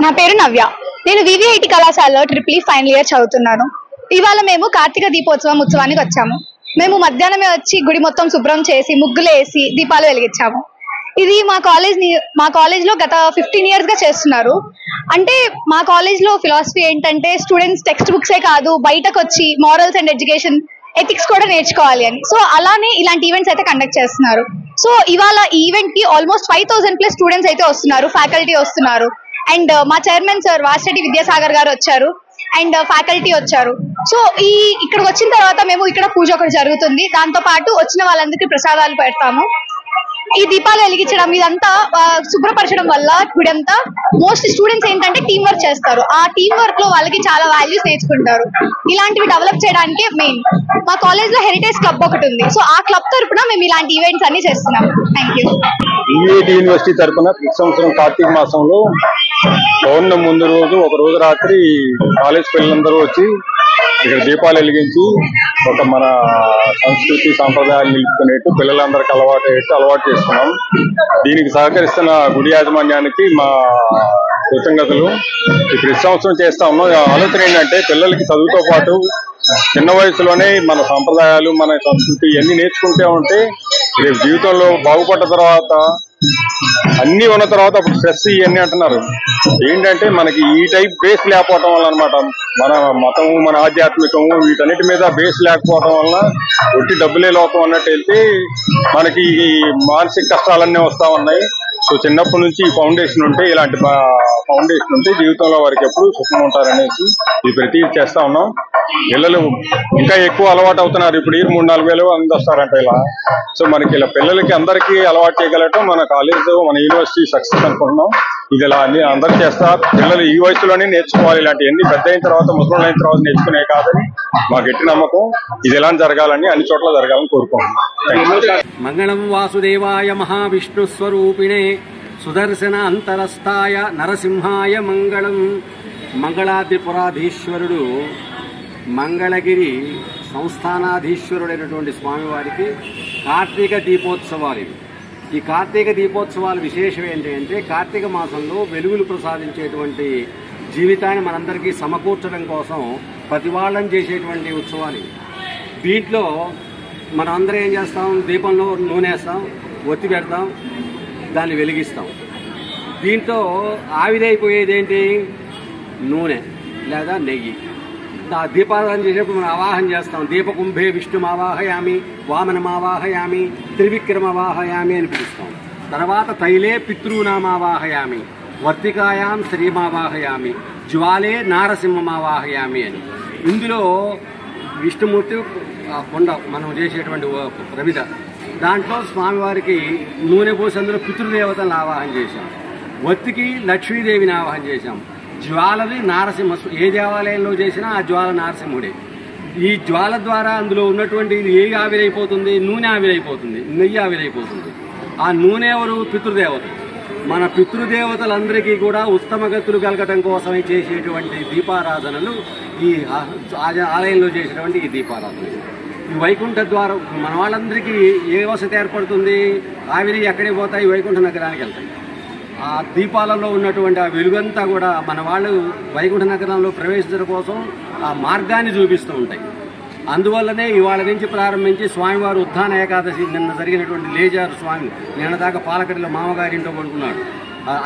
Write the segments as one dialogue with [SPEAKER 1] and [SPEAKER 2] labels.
[SPEAKER 1] నా పేరు నవ్య. నేను వివిఐటి కళాశాలలో ట్రిపుల్ ఫైనల్ ఇయర్ చదువుతున్నాను. ఇవాళ మేము కార్తీక దీపోత్సవానికి వచ్చాము. మేము మధ్యాహ్నమే వచ్చి గుడి మొత్తం శుభ్రం చేసి ముగ్గులు వేసి దీపాలు వెలిగించాము. ఇది మా కాలేజ్లో గత 15 years గా చేస్తున్నారు. అంటే మా కాలేజ్లో ఫిలాసఫీ ఏంటంటే స్టూడెంట్స్ టెక్స్ట్ బుక్సే కాదు బయటకు వచ్చి మారల్స్ అండ్ ఎడ్యుకేషన్ ఎథిక్స్ కూడా నేర్చుకోవాలి అని. సో అలానే ఇలాంటి ఈవెంట్స్ అయితే కండక్ట్ చేస్తున్నారు. సో ఇవాళ ఈ ఈవెంట్ కి ఆల్మోస్ట్ 5000+ స్టూడెంట్స్ అయితే వస్తున్నారు, ఫ్యాకల్టీ వస్తున్నారు. అండ్ మా చైర్మన్ సార్ వాసిరెడ్డి విద్యాసాగర్ గారు వచ్చారు అండ్ ఫ్యాకల్టీ వచ్చారు. సో ఇక్కడికి వచ్చిన తర్వాత మేము ఇక్కడ పూజ ఒకటి జరుగుతుంది. దాంతో పాటు వచ్చిన వాళ్ళందరికీ ప్రసాదాలు పెడతాము. ఈ దీపాలు వెలిగించడం ఇదంతా శుభ్రపరచడం వల్ల గుడంతా మోస్ట్ స్టూడెంట్స్ ఏంటంటే టీం వర్క్ చేస్తారు. ఆ టీం వర్క్ లో వాళ్ళకి చాలా వాల్యూస్ నేర్చుకుంటారు. ఇలాంటివి డెవలప్ చేయడానికి మెయిన్ మా కాలేజ్ లో హెరిటేజ్ క్లబ్ ఒకటి ఉంది. సో ఆ క్లబ్ తరఫున మేము ఇలాంటి ఈవెంట్స్ అన్ని చేస్తున్నాం. Thank you.
[SPEAKER 2] వివిఐటి యూనివర్సిటీ తరఫున ప్రతి సంవత్సరం కార్తీక మాసంలో పౌర్ణమి ముందు రోజు ఒక రోజు రాత్రి కాలేజ్ పిల్లలందరూ వచ్చి ఇక్కడ దీపాలు వెలిగించి ఒక మన సంస్కృతి సాంప్రదాయాలు నిలుపుకునేట్టు పిల్లలందరికీ అలవాటు చేస్తున్నాం. దీనికి సహకరిస్తున్న గుడి యాజమాన్యానికి మా కృతజ్ఞతలు. ప్రతి సంవత్సరం చేస్తా ఉన్నాం. ఆలోచన ఏంటంటే పిల్లలకి చదువుతో పాటు చిన్న వయసులోనే మన సాంప్రదాయాలు మన సంస్కృతి ఇవన్నీ నేర్చుకుంటే ఉంటే రేపు జీవితంలో బాగుపడ్డ తర్వాత అన్ని ఉన్న తర్వాత అప్పుడు స్ట్రెస్ ఇవన్నీ అంటున్నారు. ఏంటంటే మనకి ఈ టైప్ బేస్ లేకపోవటం వల్ల అనమాట, మన మతము మన ఆధ్యాత్మికము వీటన్నిటి మీద బేస్ లేకపోవడం వల్ల ఒట్టి డబ్బులే లోకం అన్నట్టు వెళ్తే మనకి మానసిక కష్టాలన్నీ వస్తా ఉన్నాయి. సో చిన్నప్పటి నుంచి ఈ ఫౌండేషన్ ఉంటే ఇలాంటి ఫౌండేషన్ ఉంటే జీవితంలో వారికి ఎప్పుడు సుఖంగా ఉంటారనేసి ఇది ప్రతి చేస్తా ఉన్నాం. పిల్లలు ఇంకా ఎక్కువ అలవాటు అవుతున్నారు. ఇప్పుడు 3-4 వేలు అంది వస్తారంట ఇలా. సో మనకి ఇలా పిల్లలకి అందరికీ అలవాటు చేయగలటం మన కాలేజ్ మన యూనివర్సిటీ సక్సెస్ అనుకుంటున్నాం. ఇది ఇలా అన్ని అందరూ చేస్తారు. పిల్లలు ఈ వయసులోనే నేర్చుకోవాలి. ఇలాంటివన్నీ పెద్ద అయిన తర్వాత ముసలి అయిన తర్వాత నేర్చుకునే కాదని మా గట్టి నమ్మకం. ఇది ఎలా జరగాలని అన్ని చోట్ల జరగాలని కోరుకుంటున్నాం.
[SPEAKER 3] మంగళం వాసుదేవాయ మహావిష్ణు స్వరూపిణే సుదర్శన అంతరస్థాయ నరసింహాయ మంగళం. మంగళాద్రిపురాధీశ్వరుడు మంగళగిరి సంస్థానాధీశ్వరుడైనటువంటి స్వామివారికి కార్తీక దీపోత్సవాలు. ఈ కార్తీక దీపోత్సవాల విశేషం ఏంటంటే కార్తీక మాసంలో వెలుగులు ప్రసాదించేటువంటి జీవితాన్ని మనందరికీ సమకూర్చడం కోసం ప్రతివాళ్ళం చేసేటువంటి ఉత్సవాలు. దీంట్లో మనం అందరం ఏం చేస్తాం, దీపంలో నూనె వేస్తాం, ఒత్తి పెడతాం, దాన్ని వెలిగిస్తాం. దీంట్లో ఆవిరైపోయేది ఏంటి, నూనె లేదా నెయ్యి. దీపారాధన చేసేప్పుడు మనం ఆవాహన చేస్తాం. దీపకుంభే విష్ణుమావాహయామి, వామనమావాహయామి, త్రివిక్రమవాహయామి అని పిలుస్తాం. తర్వాత తైలే పితృనామావాహయామి, వర్తికాయాం శ్రీమావాహయామి, జ్వాలే నారసింహమావాహయామి అని. ఇందులో విష్ణుమూర్తి కొండ మనం చేసేటువంటి ప్రమిద, దాంట్లో స్వామివారికి నూనె పోసి అందులో పితృదేవతలను ఆవాహన చేశాం. వత్తికి లక్ష్మీదేవిని ఆవాహన చేశాం. జ్వాలని నారసింహ, ఏ దేవాలయంలో చేసినా ఆ జ్వాల నారసింహుడే. ఈ జ్వాల ద్వారా అందులో ఉన్నటువంటి ఏ ఆవిరైపోతుంది, నూనె ఆవిరైపోతుంది, నెయ్యి ఆవిరైపోతుంది. ఆ నూనె ఎవరు, పితృదేవతలు. మన పితృదేవతలందరికీ కూడా ఉత్తమ గతులు కలగటం కోసమే చేసేటువంటి దీపారాధనలు ఈ ఆలయంలో చేసేటువంటి ఈ దీపారాధనలు. ఈ వైకుంఠ ద్వారం మన వాళ్ళందరికీ ఏ వసతి ఏర్పడుతుంది, ఆవిరి ఎక్కడికి పోతాయి, వైకుంఠ నగరానికి వెళ్తాయి. ఆ దీపాలలో ఉన్నటువంటి ఆ వెలుగంతా కూడా మన వాళ్ళు వైకుంఠ నగరంలో ప్రవేశించడం కోసం ఆ మార్గాన్ని చూపిస్తూ ఉంటాయి. అందువల్లనే ఇవాళ నుంచి ప్రారంభించి స్వామివారు ఉత్థాన ఏకాదశి నిన్న జరిగినటువంటి లేజారు స్వామి నిన్న దాకా పాలకడిలో మామగారింటో పడుకున్నాడు.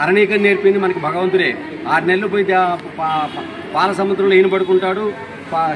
[SPEAKER 3] అరణీకం నేర్పింది మనకి భగవంతుడే. 6 నెలలు పోయి పాల సముద్రంలో ఈయన పడుకుంటాడు,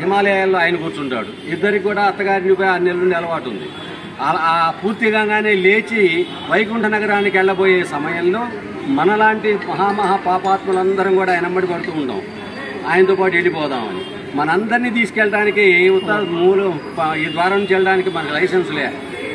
[SPEAKER 3] హిమాలయాల్లో ఆయన కూర్చుంటాడు. ఇద్దరికి కూడా అత్తగారిని పోయి 6 నెలల నుండి అలవాటు ఉంది. పూర్తిగానే లేచి వైకుంఠ నగరానికి వెళ్ళబోయే సమయంలో మనలాంటి మహామహా పాపాత్ములందరం కూడా ఆయనమ్మడి పడుతూ ఉంటాం, ఆయనతో పాటు వెళ్ళిపోదామని. మనందరినీ తీసుకెళ్ళడానికి ఈ ద్వారం నుంచి వెళ్ళడానికి మనకు లైసెన్స్ లే.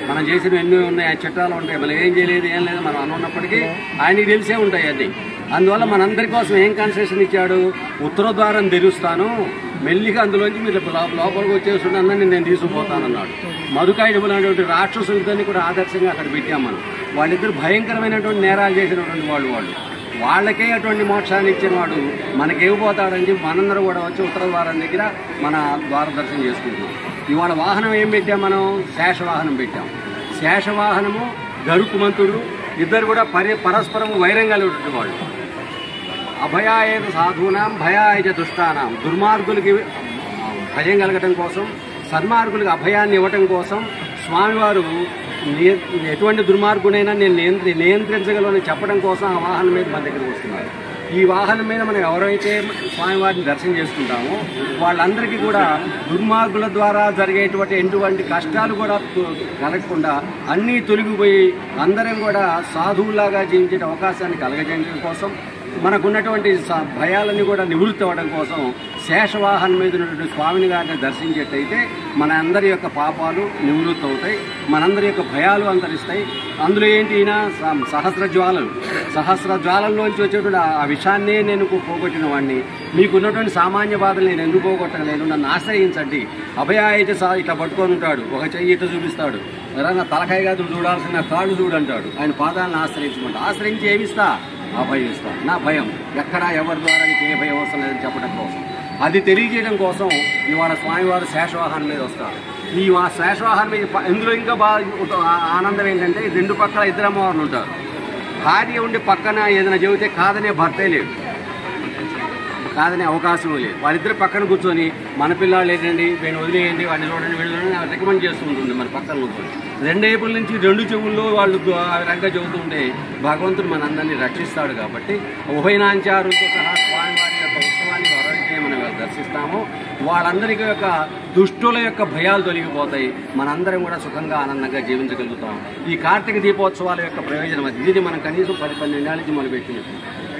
[SPEAKER 3] మనం చేసిన ఎన్నో ఉన్నాయి, చట్టాలు ఉంటాయి, మనం ఏం చేయలేదు ఏం లేదు మనం అనున్నప్పటికీ ఆయనకి తెలిసే ఉంటాయి అన్నీ. అందువల్ల మనందరి కోసం ఏం కన్సెషన్ ఇచ్చాడు, ఉత్తర ద్వారం తెరుస్తాను, మెల్లిగా అందులోంచి మీరు లోపలికి వచ్చేస్తుంటే అందరినీ నేను తీసుకుపోతానన్నాడు. మధుకాయుడుపులైనటువంటి రాక్షసులతోని కూడా ఆదర్శంగా అక్కడ పెట్టాం మనం. వాళ్ళిద్దరు భయంకరమైనటువంటి నేరాలు చేసినటువంటి వాళ్ళు. వాళ్ళకే అటువంటి మోక్షాన్ని ఇచ్చిన వాడు మనకేమిపోతాడని చెప్పి మనందరూ కూడా వచ్చి ఉత్తర ద్వారం దగ్గర మన ద్వార దర్శనం చేసుకుంటున్నాం. ఇవాళ వాహనం ఏం పెట్టాం మనం, శేషవాహనం పెట్టాం. శేషవాహనము గరుకుమంతుడు ఇద్దరు కూడా పరస్పరం వైరం కలిగినటువంటి వాళ్ళు. అభయాయ సాధూనాం భయాయ దుష్టానాం, దుర్మార్గులకి భయం కలగటం కోసం, సన్మార్గులకు అభయాన్ని ఇవ్వటం కోసం స్వామివారు ఎటువంటి దుర్మార్గునైనా నేను నియంత్రించగలను చెప్పడం కోసం ఆ వాహనం మీద మన దగ్గరికి వస్తున్నారు. ఈ వాహనం మీద మనం ఎవరైతే స్వామివారిని దర్శనం చేసుకుంటామో వాళ్ళందరికీ కూడా దుర్మార్గుల ద్వారా జరిగేటువంటి ఎటువంటి కష్టాలు కూడా కలగకుండా అన్నీ తొలగిపోయి అందరం కూడా సాధువులాగా జీవించే అవకాశాన్ని కలగజేయడం కోసం, మనకున్నటువంటి భయాలన్నీ కూడా నివృత్తి అవ్వడం కోసం శేషవాహనం మీద ఉన్నటువంటి స్వామిని గారిని దర్శించేటైతే మన అందరి యొక్క పాపాలు నివృత్తి అవుతాయి, మనందరి యొక్క భయాలు అంతరిస్తాయి. అందులో ఏంటి, ఈయన సహస్ర జ్వాలల్లోంచి వచ్చేటువంటి ఆ విషయాన్నే నేను పోగొట్టిన వాడిని, మీకున్నటువంటి సామాన్య బాధలు నేను ఎందుకు పోగొట్టలేను, నన్ను ఆశ్రయించండి. అభయ అయితే ఇట్లా పట్టుకొని ఉంటాడు, ఒక చెయ్యి ఇట్లా చూపిస్తాడు, నా తలకాయ కాదు చూడాల్సిన కాళ్ళు చూడంటాడు, ఆయన పాదాలను ఆశ్రయించమంటాడు. ఆశ్రయించి ఏమిస్తా, అభయం ఇస్తా. నా భయం ఎక్కడా ఎవరి ద్వారా నీకు ఏ భయం అవసరం లేదని చెప్పడం కోసం, అది తెలియజేయడం కోసం ఇవాళ స్వామివారు శేషవాహనం మీద వస్తారు. ఈ శేషవాహనం మీద ఇందులో ఇంకా బాగా ఆనందం ఏంటంటే, రెండు పక్కల ఇద్దరు అమ్మవారులు ఉంటారు. భార్య ఉండి పక్కన ఏదైనా చెబితే కాదనే భర్తే లేడు, కాదనే అవకాశం లేదు. వాళ్ళిద్దరు పక్కన కూర్చొని మన పిల్లలు ఏంటండి వీడిని వదిలేయండి, వాడిని చూడండి వీళ్ళు చూడండి రికమెండ్ చేస్తూ ఉంటుంది మన పక్కన కూర్చొని. రెండేపుల నుంచి రెండు చెవుల్లో వాళ్ళు రంగా చెబుతుంటే భగవంతుడు మనందరినీ రక్షిస్తాడు. కాబట్టి ఉభయనాంచారులతో సహా స్వామివారి యొక్క ఉత్సవాన్ని ఎవరైతే మనం దర్శిస్తామో వాళ్ళందరికీ యొక్క దుష్టుల యొక్క భయాలు తొలగిపోతాయి, మనందరం కూడా సుఖంగా ఆనందంగా జీవించగలుగుతాం. ఈ కార్తీక దీపోత్సవాల యొక్క ప్రయోజనం అది. దీన్ని మనం కనీసం 10-12 ఏళ్ళ నుంచి మొదలుపెట్టినాం.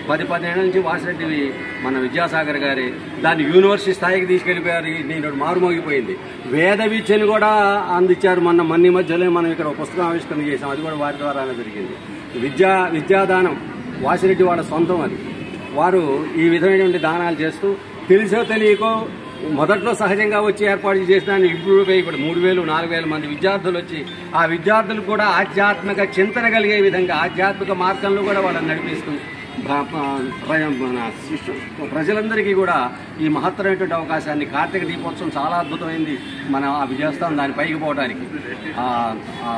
[SPEAKER 3] 10-12 ఏళ్ళ నుంచి వాసిరెడ్డి మన విద్యాసాగర్ గారి దాన్ని యూనివర్సిటీ స్థాయికి తీసుకెళ్లిపోయారు. నేను మారుమోగిపోయింది. వేద విద్యను కూడా అందించారు. మొన్న మధ్యలో మనం ఇక్కడ పుస్తకం ఆవిష్కరణ చేసాం, అది కూడా వారి ద్వారానే జరిగింది. విద్యాదానం వాసిరెడ్డి వాళ్ళ సొంతం అది. వారు ఈ విధమైనటువంటి దానాలు చేస్తూ తెలిసో తెలియకో మొదట్లో సహజంగా వచ్చి ఏర్పాటు చేసిన ఇప్పుడు 3,000-4,000 మంది విద్యార్థులు వచ్చి ఆ విద్యార్థులకు కూడా ఆధ్యాత్మిక చింతన కలిగే విధంగా ఆధ్యాత్మిక మార్గంలో కూడా వాళ్ళని నడిపిస్తూ ప్రజలందరికీ కూడా ఈ మహత్తరమైనటువంటి అవకాశాన్ని, కార్తీక దీపోత్సవం చాలా అద్భుతమైంది. మనం అవి చేస్తాం, దాని పైకి పోవడానికి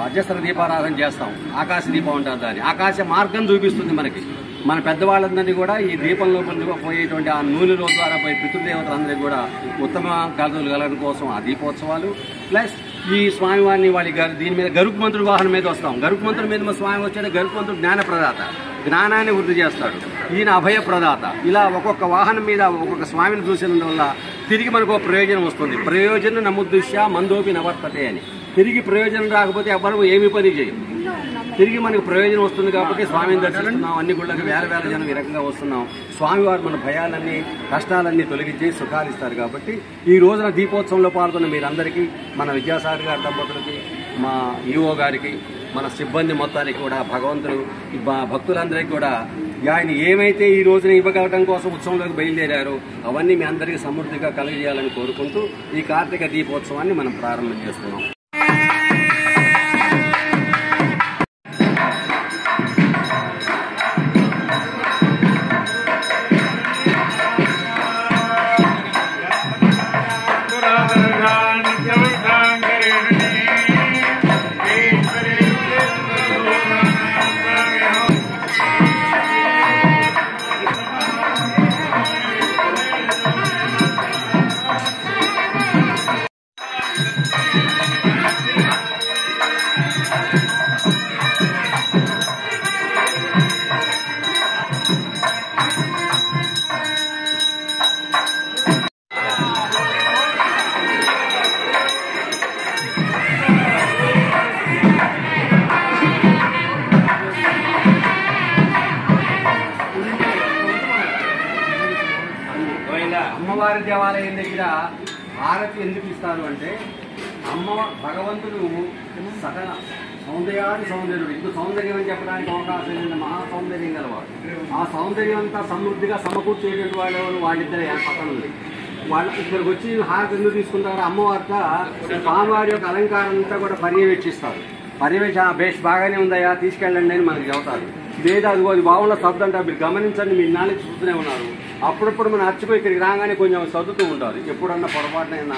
[SPEAKER 3] అజస్ర దీపారాధన చేస్తాం. ఆకాశ దీపం అంటారు దాన్ని. ఆకాశ మార్గం చూపిస్తుంది మనకి. మన పెద్దవాళ్ళందరినీ కూడా ఈ దీపంలో పోయేటువంటి ఆ నూనెలో ద్వారా పోయే పితృదేవతలందరికీ కూడా ఉత్తమ కళలు కలగడం కోసం ఆ దీపోత్సవాలు, ప్లస్ ఈ స్వామివారిని దీని మీద గరుకుమంతుడి వాహనం మీద వస్తాం. గరుకుమంతుడి మీద మా స్వామి వచ్చాడు. గరుకుమంతుడు జ్ఞాన ప్రదాత, జ్ఞానాన్ని వృద్ధి చేస్తాడు. ఈయన అభయ ప్రదాత. ఇలా ఒక్కొక్క వాహనం మీద ఒక్కొక్క స్వామిని చూసినందు వల్ల తిరిగి మనకు ప్రయోజనం వస్తుంది. ప్రయోజనం నముద్దిశ్య మందోపి నవర్తతే అని. తిరిగి ప్రయోజనం రాకపోతే ఎవరు ఏమి పని చేయం. తిరిగి మనకు ప్రయోజనం వస్తుంది కాబట్టి స్వామిని దర్శిస్తున్నాం. అన్ని గుళ్ళకి వేల జనం ఈ రకంగా వస్తున్నాం. స్వామివారు మన భయాలన్నీ కష్టాలన్నీ తొలగించి సుఖాలు ఇస్తారు. కాబట్టి ఈ రోజున దీపోత్సవంలో పాల్గొన్న మీరందరికీ, మన విద్యాసాగర్ గారి దంపతులకి, మా ఈఓ గారికి, మన సిబ్బంది మొత్తానికి కూడా భగవంతుడు భక్తులందరికీ కూడా ఆయన ఏమైతే ఈ రోజున ఇవ్వగలగడం కోసం ఉత్సవంలోకి బయలుదేరారో అవన్నీ మీ అందరికీ సమృద్ధిగా కలిగజేయాలని కోరుకుంటూ ఈ కార్తీక దీపోత్సవాన్ని మనం ప్రారంభం చేస్తున్నాం. అమ్మవారి దేవాలయం దగ్గర హారతి ఎందుకు ఇస్తారు అంటే, భగవంతుడు సకల సౌందర్యుడు. ఇంకో సౌందర్యం అని చెప్పడానికి అవకాశం లేని మహా సౌందర్యం గలవాడు. ఆ సౌందర్యం అంతా సమృద్ధిగా సమకూర్చేటువంటి వాళ్ళిద్దరే పక్కన ఉంది. వాళ్ళు ఇక్కడికి వచ్చి హారతి ఎందుకు తీసుకుంటారు? అమ్మవారితో స్వామివారి యొక్క అలంకారం అంతా కూడా పర్యవేక్షిస్తారు. బేస్ బాగానే ఉందయ్యా తీసుకెళ్ళండి అని మనకు చెబుతారు. లేదా అది బాగున్న శబ్దం అంటే మీరు గమనించండి, మీ నాలుగు చూస్తూనే ఉన్నారు. అప్పుడప్పుడు మనం అచ్చిపోయి ఇక్కడికి రాగానే కొంచెం సర్దుతూ ఉంటారు. ఎప్పుడన్నా పొరపాటున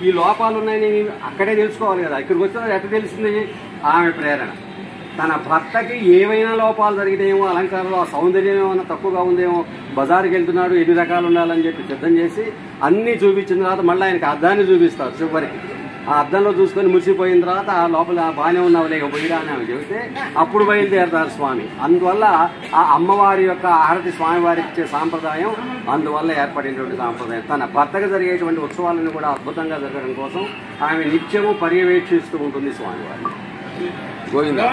[SPEAKER 3] ఈ లోపాలు ఉన్నాయని అక్కడే తెలుసుకోవాలి కదా. ఇక్కడికి వచ్చిన ఎట్లా తెలిసింది? ఆమె ప్రేరణ. తన భర్తకి ఏమైనా లోపాలు జరిగితేమో, అలంకారంలో ఆ సౌందర్యం ఏమైనా తక్కువగా ఉందేమో, బజార్కి వెళ్తున్నాడు, ఎన్ని రకాలు ఉండాలని చెప్పి సిద్ధం చేసి అన్నీ చూపించిన తర్వాత మళ్ళీ ఆయనకి అద్దాన్ని చూపిస్తారు చివరికి. ఆ అద్దంలో చూసుకొని మురిసిపోయిన తర్వాత ఆ లోపల బాగానే ఉన్నావు లేక పోయిరా అని ఆమె చెబితే అప్పుడు బయలుదేరతారు స్వామి. అందువల్ల ఆ అమ్మవారి యొక్క ఆరతి స్వామివారికి ఇచ్చే సాంప్రదాయం అందువల్ల ఏర్పడినటువంటి సాంప్రదాయం. తన భర్తకు జరిగేటువంటి ఉత్సవాలను కూడా అద్భుతంగా జరగడం కోసం ఆమె నిత్యము పర్యవేక్షిస్తూ ఉంటుంది స్వామివారిని. గోవిందా.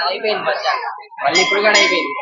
[SPEAKER 4] అయిపోయింది మళ్ళీ ఇప్పుడు కూడా అయిపోయింది.